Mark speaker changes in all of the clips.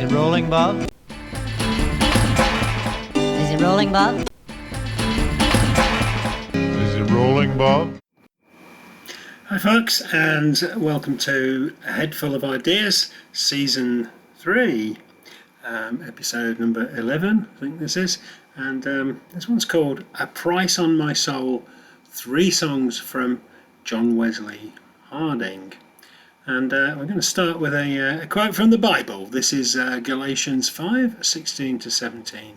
Speaker 1: it rolling, Bob?
Speaker 2: Is it rolling, Bob?
Speaker 1: Is it rolling, Bob?
Speaker 3: Hi folks, and welcome to A Head Full of Ideas, Season 3, episode number 11, I think this is, and this one's called A Price on My Soul, 3 songs from John Wesley Harding. And we're going to start with a quote from the Bible. This is Galatians 5:16-17.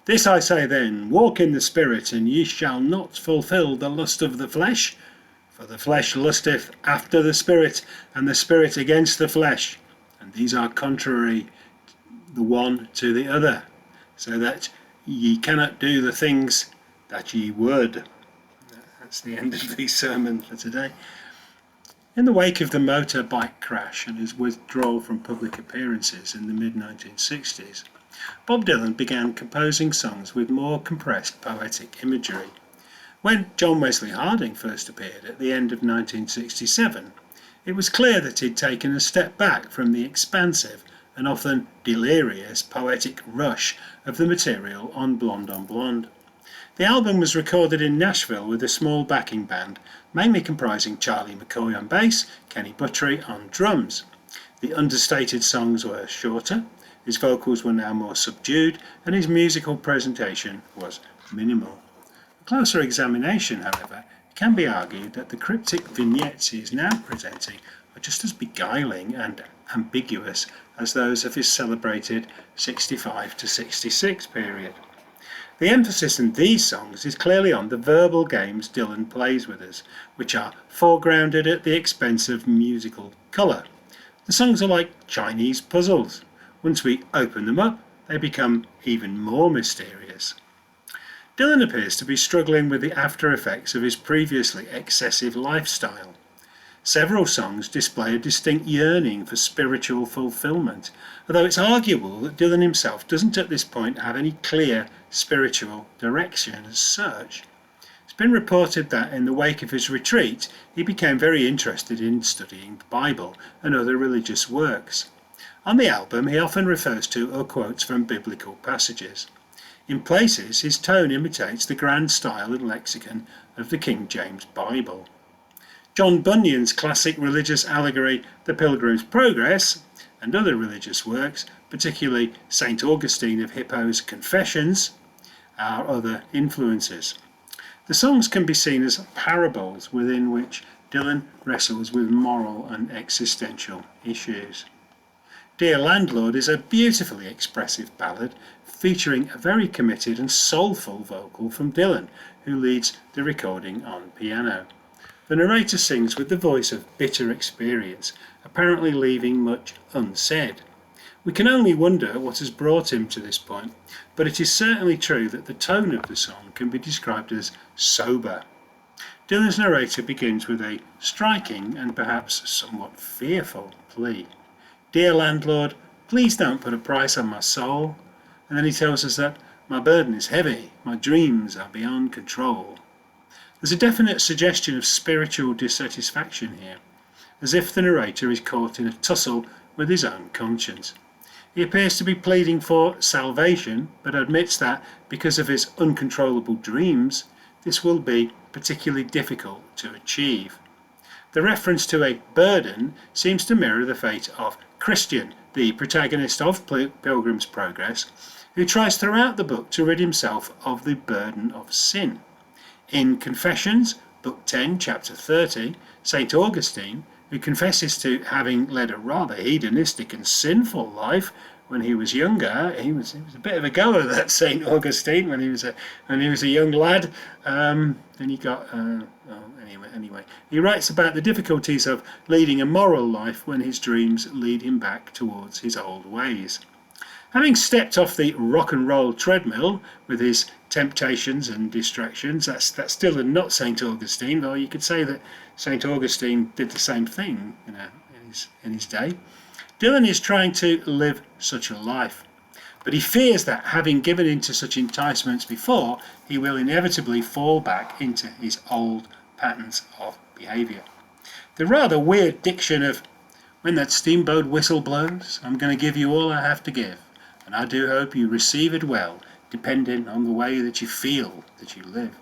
Speaker 3: This I say then, walk in the Spirit, and ye shall not fulfill the lust of the flesh. For the flesh lusteth after the Spirit, and the Spirit against the flesh. And these are contrary the one to the other, so that ye cannot do the things that ye would. That's the end of the sermon for today. In the wake of the motorbike crash and his withdrawal from public appearances in the mid-1960s, Bob Dylan began composing songs with more compressed poetic imagery. When John Wesley Harding first appeared at the end of 1967, it was clear that he'd taken a step back from the expansive and often delirious poetic rush of the material on Blonde on Blonde. The album was recorded in Nashville with a small backing band, mainly comprising Charlie McCoy on bass, Kenny Buttery on drums. The understated songs were shorter, his vocals were now more subdued, and his musical presentation was minimal. A closer examination, however, can be argued that the cryptic vignettes he is now presenting are just as beguiling and ambiguous as those of his celebrated 65 to 66 period. The emphasis in these songs is clearly on the verbal games Dylan plays with us, which are foregrounded at the expense of musical colour. The songs are like Chinese puzzles. Once we open them up, they become even more mysterious. Dylan appears to be struggling with the after effects of his previously excessive lifestyle. Several songs display a distinct yearning for spiritual fulfillment, although it's arguable that Dylan himself doesn't at this point have any clear spiritual direction as such. It's been reported that in the wake of his retreat, he became very interested in studying the Bible and other religious works. On the album, he often refers to or quotes from biblical passages. In places, his tone imitates the grand style and lexicon of the King James Bible. John Bunyan's classic religious allegory, The Pilgrim's Progress, and other religious works, particularly St. Augustine of Hippo's Confessions, are other influences. The songs can be seen as parables within which Dylan wrestles with moral and existential issues. Dear Landlord is a beautifully expressive ballad featuring a very committed and soulful vocal from Dylan, who leads the recording on piano. The narrator sings with the voice of bitter experience, apparently leaving much unsaid. We can only wonder what has brought him to this point, but it is certainly true that the tone of the song can be described as sober. Dylan's narrator begins with a striking and perhaps somewhat fearful plea. Dear landlord, please don't put a price on my soul. And then he tells us that my burden is heavy, my dreams are beyond control. There's a definite suggestion of spiritual dissatisfaction here, as if the narrator is caught in a tussle with his own conscience. He appears to be pleading for salvation, but admits that, because of his uncontrollable dreams, this will be particularly difficult to achieve. The reference to a burden seems to mirror the fate of Christian, the protagonist of Pilgrim's Progress, who tries throughout the book to rid himself of the burden of sin. In Confessions, Book 10, Chapter 30, St. Augustine, who confesses to having led a rather hedonistic and sinful life when he was younger. He was a bit of a goer, that St. Augustine, when he was a young lad. Then he got anyway. He writes about the difficulties of leading a moral life when his dreams lead him back towards his old ways. Having stepped off the rock and roll treadmill with his temptations and distractions, that's still not St. Augustine, though you could say that St. Augustine did the same thing, in his day. Dylan is trying to live such a life, but he fears that having given into such enticements before, he will inevitably fall back into his old patterns of behaviour. The rather weird diction of When that steamboat whistle blows, I'm going to give you all I have to give, and I do hope you receive it well, depending on the way that you feel that you live.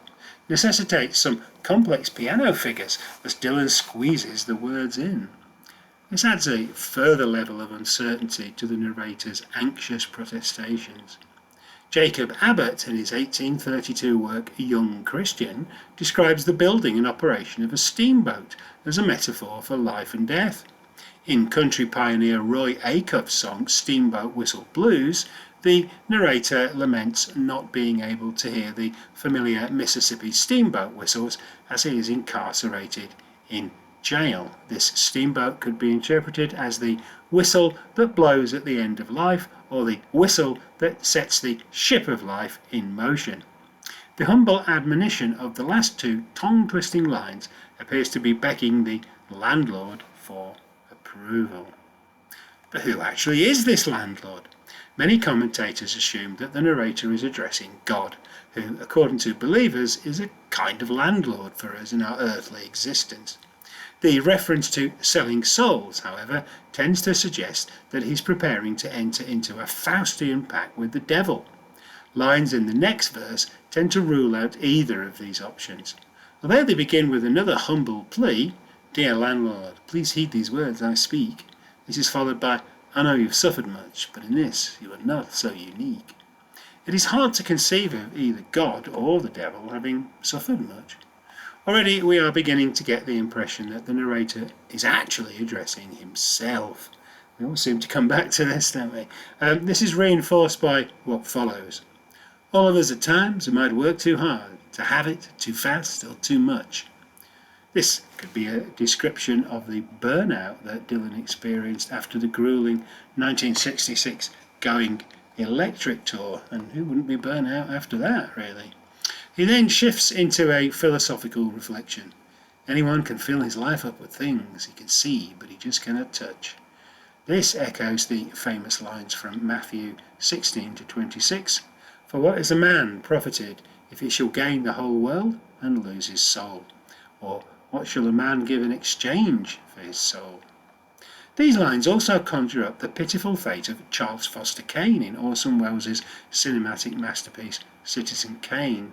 Speaker 3: Necessitates some complex piano figures as Dylan squeezes the words in. This adds a further level of uncertainty to the narrator's anxious protestations. Jacob Abbott, in his 1832 work Young Christian, describes the building and operation of a steamboat as a metaphor for life and death. In country pioneer Roy Acuff's song Steamboat Whistle Blues, the narrator laments not being able to hear the familiar Mississippi steamboat whistles as he is incarcerated in jail. This steamboat could be interpreted as the whistle that blows at the end of life, or the whistle that sets the ship of life in motion. The humble admonition of the last two tongue-twisting lines appears to be begging the landlord for approval. But who actually is this landlord? Many commentators assume that the narrator is addressing God, who, according to believers, is a kind of landlord for us in our earthly existence. The reference to selling souls, however, tends to suggest that he's preparing to enter into a Faustian pact with the devil. Lines in the next verse tend to rule out either of these options. Although they begin with another humble plea, "Dear landlord, please heed these words I speak," this is followed by, "I know you've suffered much, but in this you are not so unique." It is hard to conceive of either God or the devil having suffered much. Already we are beginning to get the impression that the narrator is actually addressing himself. We all seem to come back to this, don't we? This is reinforced by what follows. All of us at times might work too hard, to have it, too fast or too much. This could be a description of the burnout that Dylan experienced after the grueling 1966 Going Electric tour, and who wouldn't be burnt out after that, really? He then shifts into a philosophical reflection. Anyone can fill his life up with things he can see, but he just cannot touch. This echoes the famous lines from Matthew 16-26, "For what is a man profited if he shall gain the whole world and lose his soul? Or what shall a man give in exchange for his soul?" These lines also conjure up the pitiful fate of Charles Foster Kane in Orson Welles' cinematic masterpiece Citizen Kane.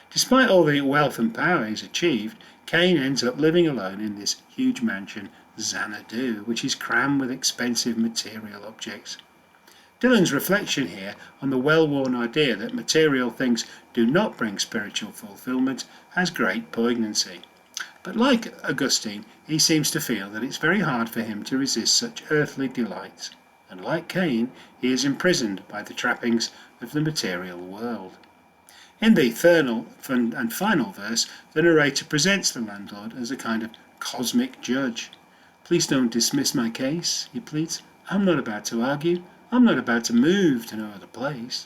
Speaker 3: Despite all the wealth and power he's achieved, Kane ends up living alone in this huge mansion, Xanadu, which is crammed with expensive material objects. Dylan's reflection here on the well-worn idea that material things do not bring spiritual fulfillment has great poignancy. But like Augustine, he seems to feel that it's very hard for him to resist such earthly delights, and like Cain, he is imprisoned by the trappings of the material world. In the third and final verse, the narrator presents the landlord as a kind of cosmic judge. "Please don't dismiss my case," he pleads. "I'm not about to argue. I'm not about to move to no other place."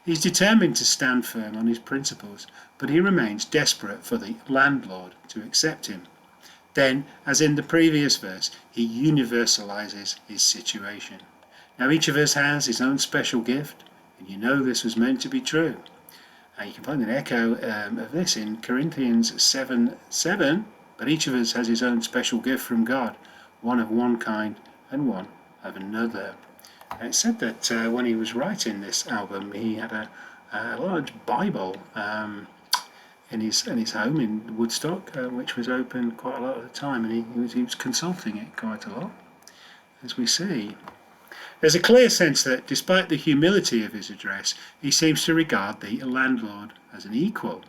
Speaker 3: He's determined to stand firm on his principles, but he remains desperate for the landlord to accept him. Then, as in the previous verse, he universalizes his situation. Now each of us has his own special gift, and you know this was meant to be true. You can find an echo of this in Corinthians 7:7, but each of us has his own special gift from God, one of one kind and one of another. It's said that when he was writing this album, he had a large Bible in his home in Woodstock, which was open quite a lot of the time, and he was consulting it quite a lot, as we see. There's a clear sense that, despite the humility of his address, he seems to regard the landlord as an equal.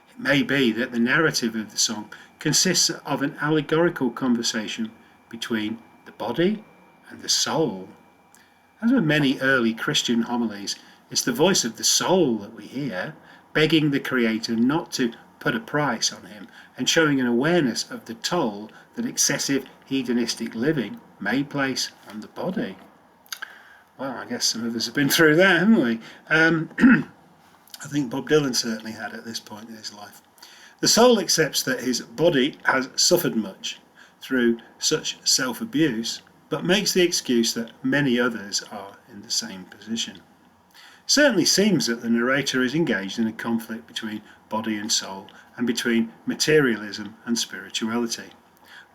Speaker 3: It may be that the narrative of the song consists of an allegorical conversation between the body and the soul. As with many early Christian homilies, it's the voice of the soul that we hear, begging the Creator not to put a price on him and showing an awareness of the toll that excessive hedonistic living may place on the body. Well, I guess some of us have been through that, haven't we? I think Bob Dylan certainly had at this point in his life. The soul accepts that his body has suffered much through such self-abuse, but makes the excuse that many others are in the same position. It certainly seems that the narrator is engaged in a conflict between body and soul, and between materialism and spirituality.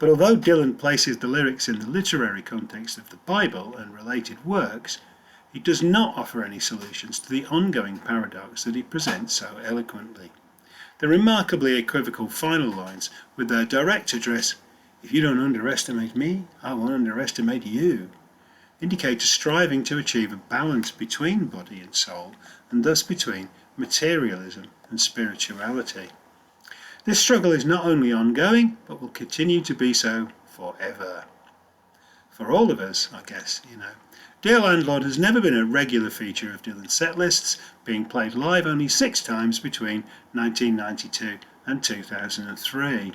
Speaker 3: But although Dylan places the lyrics in the literary context of the Bible and related works, he does not offer any solutions to the ongoing paradox that he presents so eloquently. The remarkably equivocal final lines, with their direct address, "If you don't underestimate me, I won't underestimate you," indicate a striving to achieve a balance between body and soul, and thus between materialism and spirituality. This struggle is not only ongoing, but will continue to be so forever. For all of us, I guess, Dear Landlord has never been a regular feature of Dylan's set lists, being played live only 6 times between 1992 and 2003.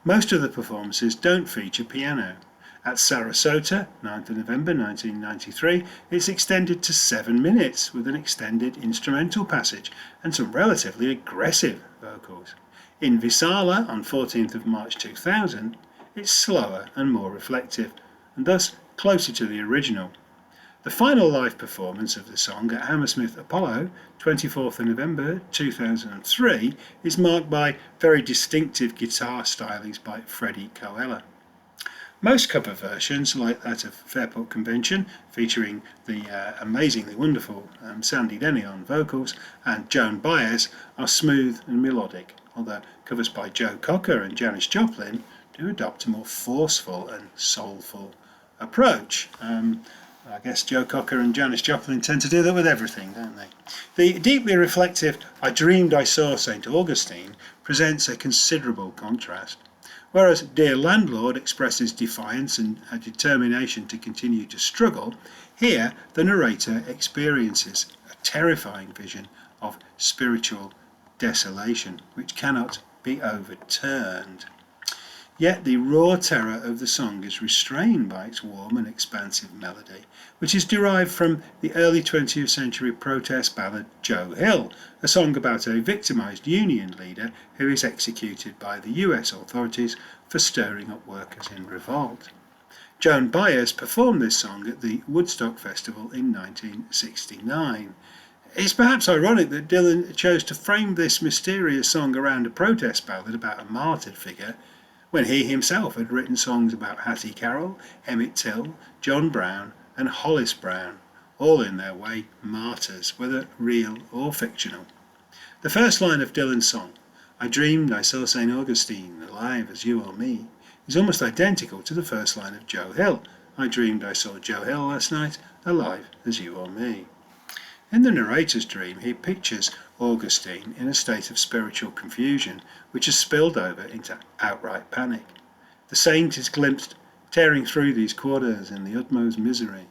Speaker 3: Most of the performances don't feature piano. At Sarasota, 9th of November 1993, it's extended to 7 minutes with an extended instrumental passage and some relatively aggressive vocals. In Visala on 14th of March 2000, it's slower and more reflective, and thus closer to the original. The final live performance of the song at Hammersmith Apollo, 24th of November 2003, is marked by very distinctive guitar stylings by Freddie Coella. Most cover versions, like that of Fairport Convention, featuring the amazingly wonderful Sandy Denny on vocals, and Joan Baez, are smooth and melodic, although covers by Joe Cocker and Janis Joplin do adopt a more forceful and soulful approach. I guess Joe Cocker and Janis Joplin tend to do that with everything, don't they? The deeply reflective I Dreamed I Saw St. Augustine presents a considerable contrast. Whereas Dear Landlord expresses defiance and a determination to continue to struggle, here the narrator experiences a terrifying vision of spiritual desolation, which cannot be overturned. Yet the raw terror of the song is restrained by its warm and expansive melody, which is derived from the early 20th century protest ballad Joe Hill, a song about a victimized union leader who is executed by the US authorities for stirring up workers in revolt. Joan Baez performed this song at the Woodstock Festival in 1969. It's perhaps ironic that Dylan chose to frame this mysterious song around a protest ballad about a martyred figure, when he himself had written songs about Hattie Carroll, Emmett Till, John Brown and Hollis Brown, all in their way martyrs, whether real or fictional. The first line of Dylan's song, I dreamed I saw St. Augustine, alive as you or me, is almost identical to the first line of Joe Hill, I dreamed I saw Joe Hill last night, alive as you or me. In the narrator's dream, he pictures Augustine in a state of spiritual confusion, which has spilled over into outright panic. The saint is glimpsed tearing through these quarters in the utmost misery.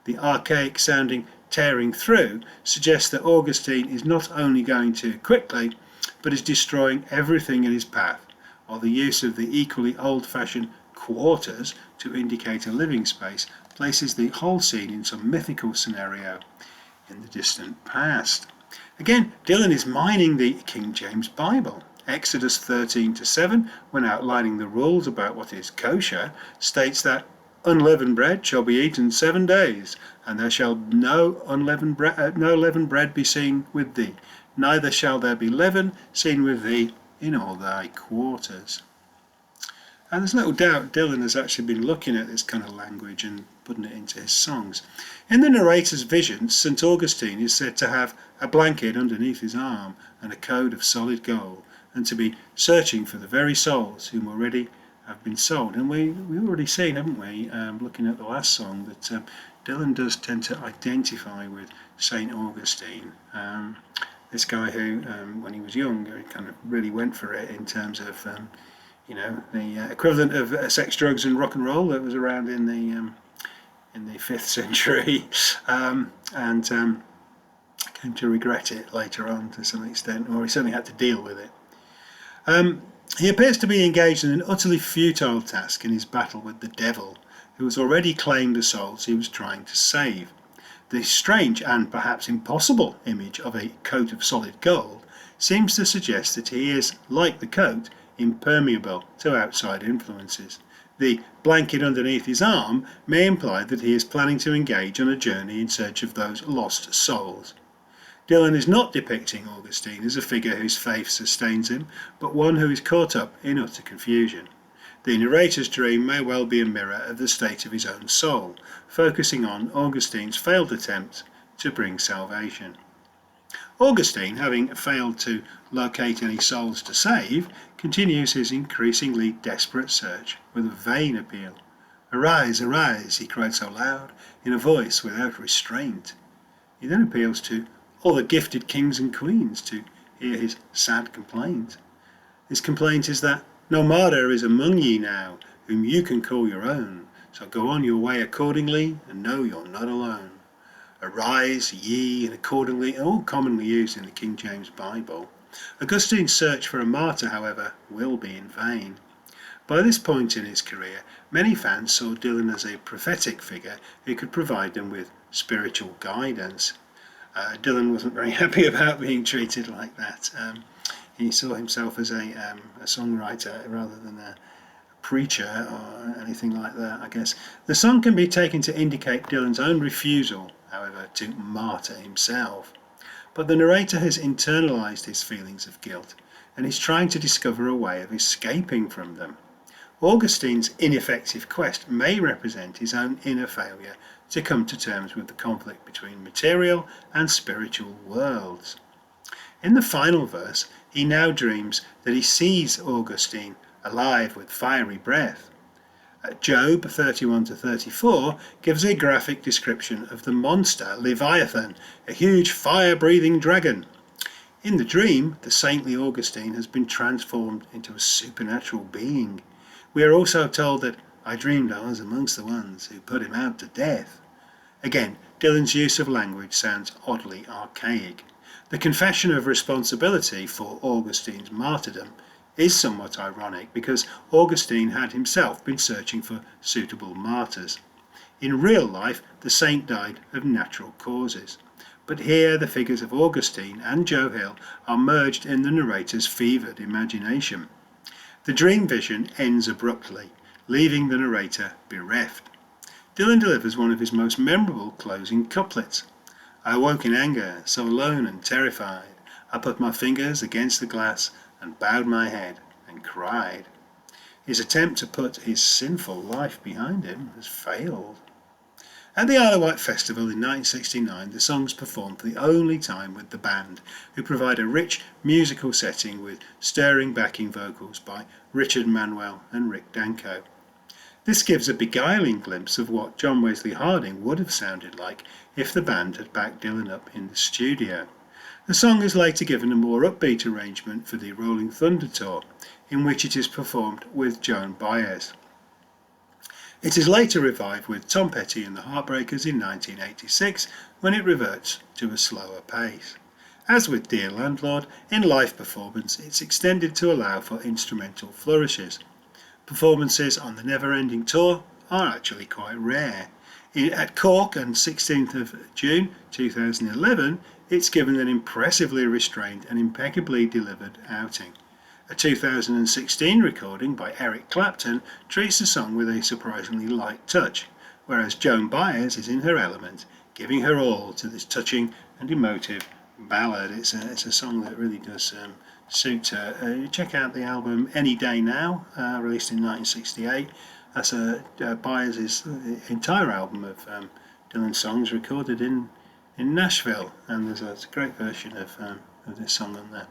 Speaker 3: The archaic sounding tearing through suggests that Augustine is not only going too quickly, but is destroying everything in his path, while the use of the equally old-fashioned quarters to indicate a living space places the whole scene in some mythical scenario in the distant past. Again, Dylan is mining the King James Bible. Exodus 13:7, when outlining the rules about what is kosher, states that unleavened bread shall be eaten 7 days, and there shall no leavened bread be seen with thee, neither shall there be leaven seen with thee in all thy quarters. And there's no doubt Dylan has actually been looking at this kind of language and putting it into his songs. In the narrator's vision, St. Augustine is said to have a blanket underneath his arm and a code of solid gold, and to be searching for the very souls whom already have been sold. And we've already seen, haven't we, looking at the last song, that Dylan does tend to identify with St. Augustine. This guy who, when he was young, kind of really went for it in terms of the equivalent of sex, drugs and rock and roll that was around in the 5th century, and came to regret it later on to some extent, or he certainly had to deal with it. He appears to be engaged in an utterly futile task in his battle with the devil, who has already claimed the souls he was trying to save. The strange and perhaps impossible image of a coat of solid gold seems to suggest that he is, like the coat, impermeable to outside influences. The blanket underneath his arm may imply that he is planning to engage on a journey in search of those lost souls. Dylan is not depicting Augustine as a figure whose faith sustains him, but one who is caught up in utter confusion. The narrator's dream may well be a mirror of the state of his own soul, focusing on Augustine's failed attempt to bring salvation. Augustine, having failed to locate any souls to save, continues his increasingly desperate search with a vain appeal. "Arise, arise," he cried so loud, in a voice without restraint. He then appeals to all the gifted kings and queens to hear his sad complaint. His complaint is that no martyr is among ye now, whom you can call your own, so go on your way accordingly, and know you're not alone. Arise, ye, and accordingly, all commonly used in the King James Bible. Augustine's search for a martyr, however, will be in vain. By this point in his career, many fans saw Dylan as a prophetic figure who could provide them with spiritual guidance. Dylan wasn't very happy about being treated like that. He saw himself as a songwriter rather than a preacher or anything like that, I guess. The song can be taken to indicate Dylan's own refusal, however, to martyr himself. But the narrator has internalized his feelings of guilt and is trying to discover a way of escaping from them. Augustine's ineffective quest may represent his own inner failure to come to terms with the conflict between material and spiritual worlds. In the final verse, he now dreams that he sees Augustine alive with fiery breath. Job 31-34 gives a graphic description of the monster Leviathan, a huge fire-breathing dragon. In the dream, the saintly Augustine has been transformed into a supernatural being. We are also told that I dreamed I was amongst the ones who put him out to death. Again, Dylan's use of language sounds oddly archaic. The confession of responsibility for Augustine's martyrdom is somewhat ironic because Augustine had himself been searching for suitable martyrs. In real life, the saint died of natural causes. But here the figures of Augustine and Joe Hill are merged in the narrator's fevered imagination. The dream vision ends abruptly, leaving the narrator bereft. Dylan delivers one of his most memorable closing couplets. I awoke in anger, so alone and terrified. I put my fingers against the glass and bowed my head and cried. His attempt to put his sinful life behind him has failed. At the Isle of Wight Festival in 1969, the song's performed for the only time with the band, who provide a rich musical setting with stirring backing vocals by Richard Manuel and Rick Danko. This gives a beguiling glimpse of what John Wesley Harding would have sounded like if the band had backed Dylan up in the studio. The song is later given a more upbeat arrangement for the Rolling Thunder Tour, in which it is performed with Joan Baez. It is later revived with Tom Petty and the Heartbreakers in 1986, when it reverts to a slower pace. As with Dear Landlord, in live performance it's extended to allow for instrumental flourishes. Performances on the Never Ending Tour are actually quite rare. At Cork on 16th of June 2011, it's given an impressively restrained and impeccably delivered outing. A 2016 recording by Eric Clapton treats the song with a surprisingly light touch, whereas Joan Baez is in her element, giving her all to this touching and emotive ballad. It's a song that really does suit her. Check out the album Any Day Now, released in 1968. That's Baez's entire album of Dylan songs recorded in Nashville, and there's a great version of this song on there.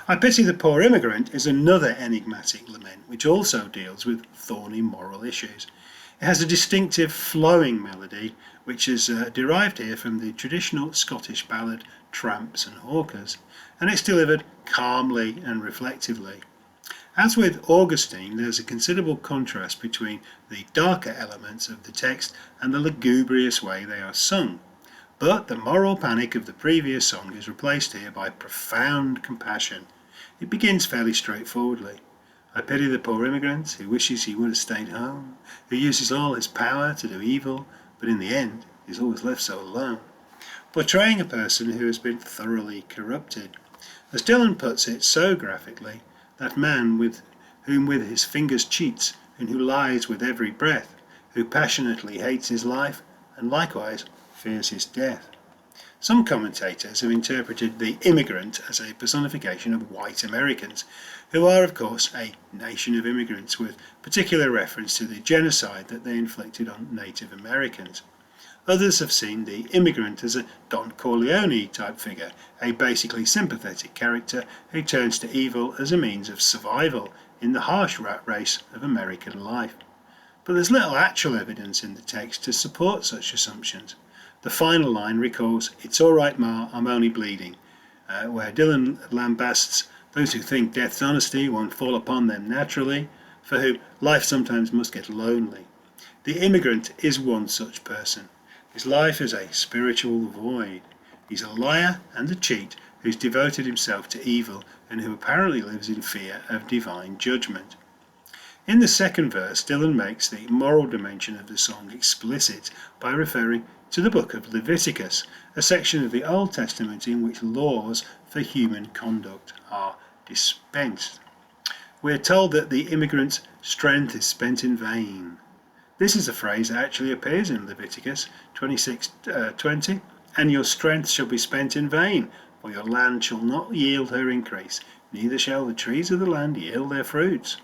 Speaker 3: I Pity the Poor Immigrant is another enigmatic lament which also deals with thorny moral issues. It has a distinctive flowing melody which is derived here from the traditional Scottish ballad Tramps and Hawkers, and it's delivered calmly and reflectively. As with Augustine, there's a considerable contrast between the darker elements of the text and the lugubrious way they are sung. But the moral panic of the previous song is replaced here by profound compassion. It begins fairly straightforwardly. I pity the poor immigrant who wishes he would have stayed home, who uses all his power to do evil, but in the end is always left so alone, portraying a person who has been thoroughly corrupted. As Dylan puts it so graphically, that man whom with his fingers cheats, and who lies with every breath, who passionately hates his life, and likewise fears his death. Some commentators have interpreted the immigrant as a personification of white Americans, who are of course a nation of immigrants, with particular reference to the genocide that they inflicted on Native Americans. Others have seen the immigrant as a Don Corleone type figure, a basically sympathetic character who turns to evil as a means of survival in the harsh rat race of American life. But there's little actual evidence in the text to support such assumptions. The final line recalls, "It's all right, Ma, I'm only bleeding," where Dylan lambasts those who think death's honesty won't fall upon them naturally, for whom life sometimes must get lonely. The immigrant is one such person. His life is a spiritual void. He's a liar and a cheat who's devoted himself to evil and who apparently lives in fear of divine judgment. In the second verse, Dylan makes the moral dimension of the song explicit by referring to the book of Leviticus, a section of the Old Testament in which laws for human conduct are dispensed. We are told that the immigrant's strength is spent in vain. This is a phrase that actually appears in Leviticus 26:20, "And your strength shall be spent in vain, for your land shall not yield her increase, neither shall the trees of the land yield their fruits."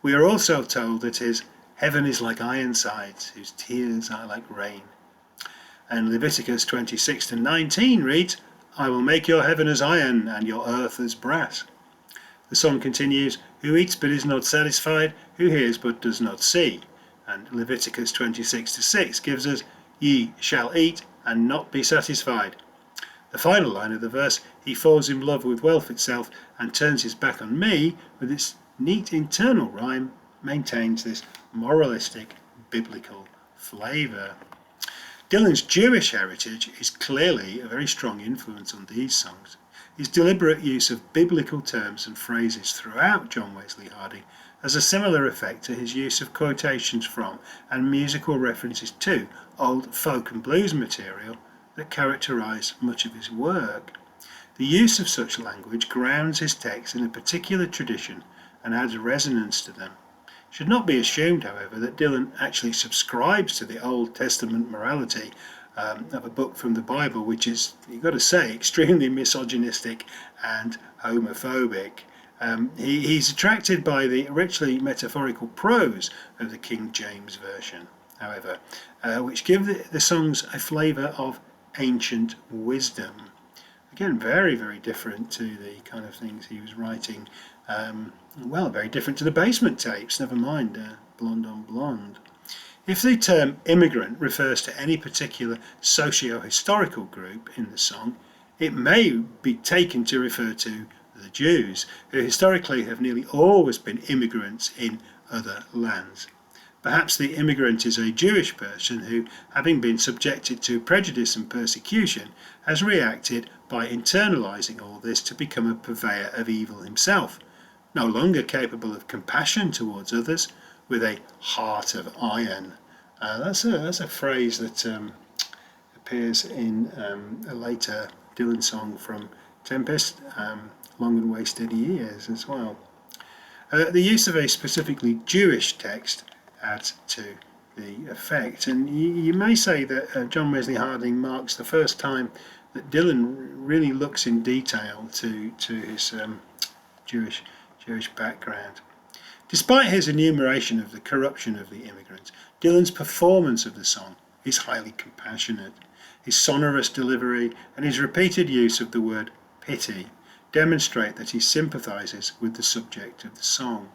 Speaker 3: We are also told that his heaven is like Ironsides, whose tears are like rain. And Leviticus 26:19 reads, "I will make your heaven as iron, and your earth as brass." The song continues, "Who eats but is not satisfied, who hears but does not see." And Leviticus 26:6 gives us, "Ye shall eat and not be satisfied." The final line of the verse, "He falls in love with wealth itself and turns his back on me," with its neat internal rhyme, maintains this moralistic biblical flavour. Dylan's Jewish heritage is clearly a very strong influence on these songs. His deliberate use of biblical terms and phrases throughout John Wesley Harding has a similar effect to his use of quotations from and musical references to old folk and blues material that characterise much of his work. The use of such language grounds his texts in a particular tradition and adds resonance to them. It should not be assumed, however, that Dylan actually subscribes to the Old Testament morality of a book from the Bible, which is, you've got to say, extremely misogynistic and homophobic. He's attracted by the richly metaphorical prose of the King James Version, however, which give the songs a flavour of ancient wisdom. Again, very, very different to the kind of things he was writing. Very different to the Basement Tapes, never mind Blonde on Blonde. If the term immigrant refers to any particular socio-historical group in the song, it may be taken to refer to the Jews, who historically have nearly always been immigrants in other lands. Perhaps the immigrant is a Jewish person who, having been subjected to prejudice and persecution, has reacted by internalising all this to become a purveyor of evil himself, no longer capable of compassion towards others, with a heart of iron. That's a phrase that appears in a later Dylan song from Tempest, Long and Wasted Years as well. The use of a specifically Jewish text adds to the effect, and you may say that John Wesley Harding marks the first time that Dylan really looks in detail to his Jewish background. Despite his enumeration of the corruption of the immigrants, Dylan's performance of the song is highly compassionate. His sonorous delivery and his repeated use of the word pity demonstrate that he sympathises with the subject of the song.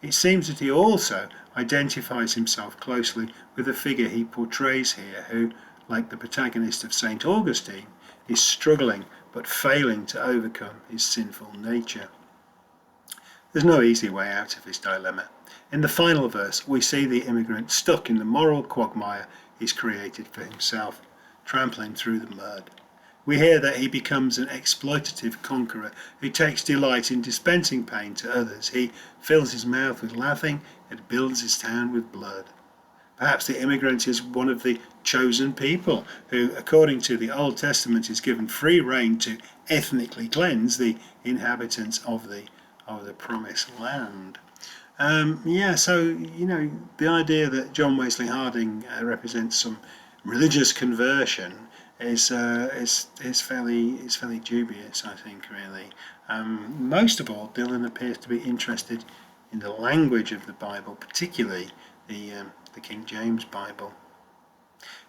Speaker 3: It seems that he also identifies himself closely with the figure he portrays here, who, like the protagonist of St. Augustine, is struggling but failing to overcome his sinful nature. There's no easy way out of his dilemma. In the final verse, we see the immigrant stuck in the moral quagmire he's created for himself, trampling through the mud. We hear that he becomes an exploitative conqueror who takes delight in dispensing pain to others. He fills his mouth with laughing and builds his town with blood. Perhaps the immigrant is one of the chosen people who, according to the Old Testament, is given free rein to ethnically cleanse the inhabitants of the promised land. The idea that John Wesley Harding represents some religious conversion is fairly dubious, I think, really. Most of all, Dylan appears to be interested in the language of the Bible, particularly the King James Bible.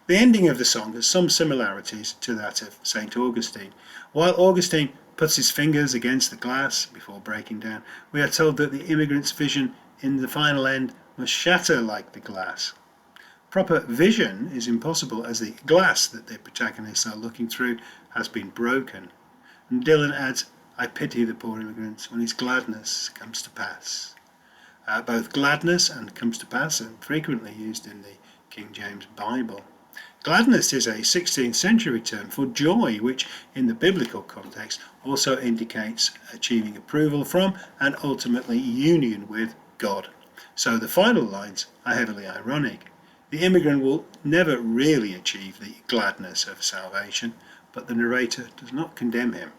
Speaker 3: The ending of the song has some similarities to that of St. Augustine. While Augustine puts his fingers against the glass before breaking down, we are told that the immigrant's vision in the final end must shatter like the glass. Proper vision is impossible as the glass that the protagonists are looking through has been broken. And Dylan adds, "I pity the poor immigrant when his gladness comes to pass." Both gladness and comes to pass are frequently used in the King James Bible. Gladness is a 16th century term for joy, which in the biblical context also indicates achieving approval from and ultimately union with God. So the final lines are heavily ironic. The immigrant will never really achieve the gladness of salvation, but the narrator does not condemn him.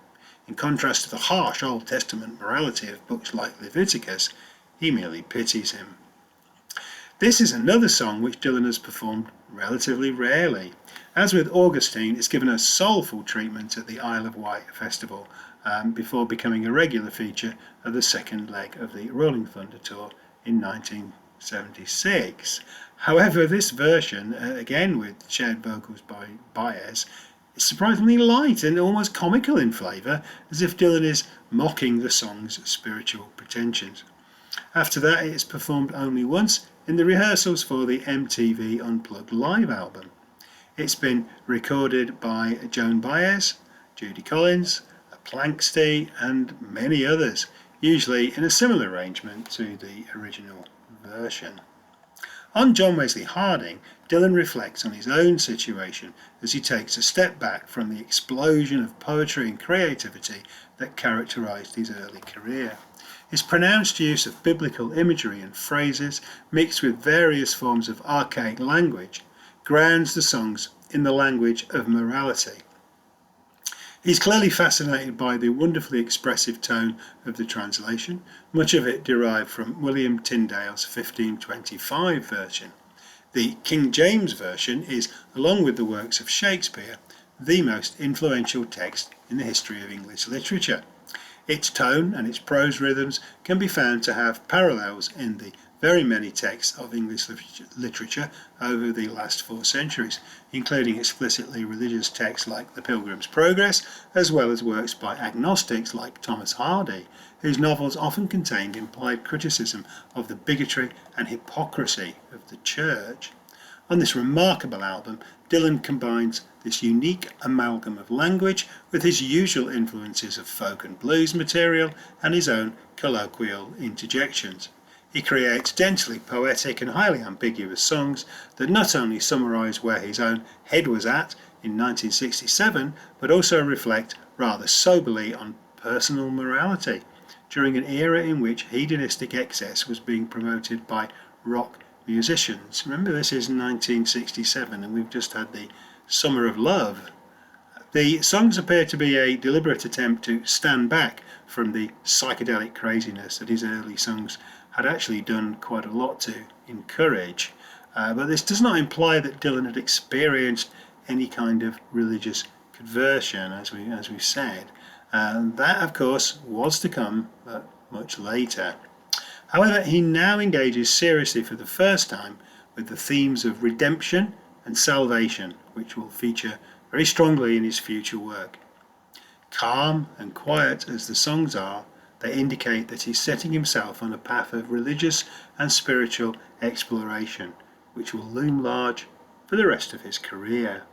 Speaker 3: In contrast to the harsh Old Testament morality of books like Leviticus, he merely pities him. This is another song which Dylan has performed relatively rarely. As with Augustine, it's given a soulful treatment at the Isle of Wight Festival before becoming a regular feature of the second leg of the Rolling Thunder Tour in 1976. However, this version, again with shared vocals by Baez, is surprisingly light and almost comical in flavour, as if Dylan is mocking the song's spiritual pretensions. After that, it is performed only once in the rehearsals for the MTV Unplugged live album. It's been recorded by Joan Baez, Judy Collins, Planxty and many others, usually in a similar arrangement to the original version. On John Wesley Harding, Dylan reflects on his own situation as he takes a step back from the explosion of poetry and creativity that characterised his early career. His pronounced use of biblical imagery and phrases, mixed with various forms of archaic language, grounds the songs in the language of morality. He's clearly fascinated by the wonderfully expressive tone of the translation, much of it derived from William Tyndale's 1525 version. The King James Version is, along with the works of Shakespeare, the most influential text in the history of English literature. Its tone and its prose rhythms can be found to have parallels in the very many texts of English literature over the last 4 centuries, including explicitly religious texts like The Pilgrim's Progress, as well as works by agnostics like Thomas Hardy, whose novels often contained implied criticism of the bigotry and hypocrisy of the Church. On this remarkable album, Dylan combines this unique amalgam of language with his usual influences of folk and blues material and his own colloquial interjections. He creates densely poetic and highly ambiguous songs that not only summarise where his own head was at in 1967, but also reflect rather soberly on personal morality during an era in which hedonistic excess was being promoted by rock musicians. Remember, this is 1967 and we've just had the Summer of Love. The songs appear to be a deliberate attempt to stand back from the psychedelic craziness that his early songs had actually done quite a lot to encourage. But this does not imply that Dylan had experienced any kind of religious conversion, as we've said. That, of course, was to come, but much later. However, he now engages seriously for the first time with the themes of redemption and salvation, which will feature very strongly in his future work. Calm and quiet as the songs are, they indicate that he's setting himself on a path of religious and spiritual exploration, which will loom large for the rest of his career.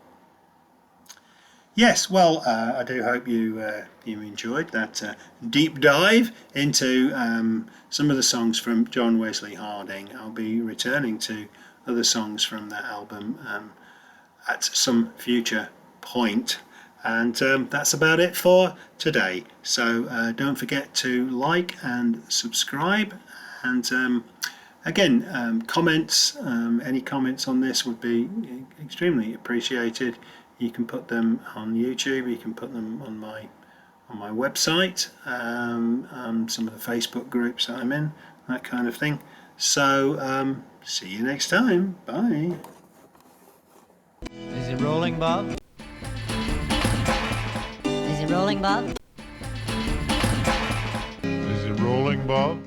Speaker 3: Yes, well, I do hope you enjoyed that deep dive into some of the songs from John Wesley Harding. I'll be returning to other songs from that album at some future point. And that's about it for today. So don't forget to like and subscribe. And again, comments, any comments on this would be extremely appreciated. You can put them on YouTube, you can put them on my website, some of the Facebook groups that I'm in, that kind of thing. So see you next time. Bye.
Speaker 1: Is it rolling, Bob?
Speaker 2: rolling, Bob?
Speaker 1: Is it rolling, Bob?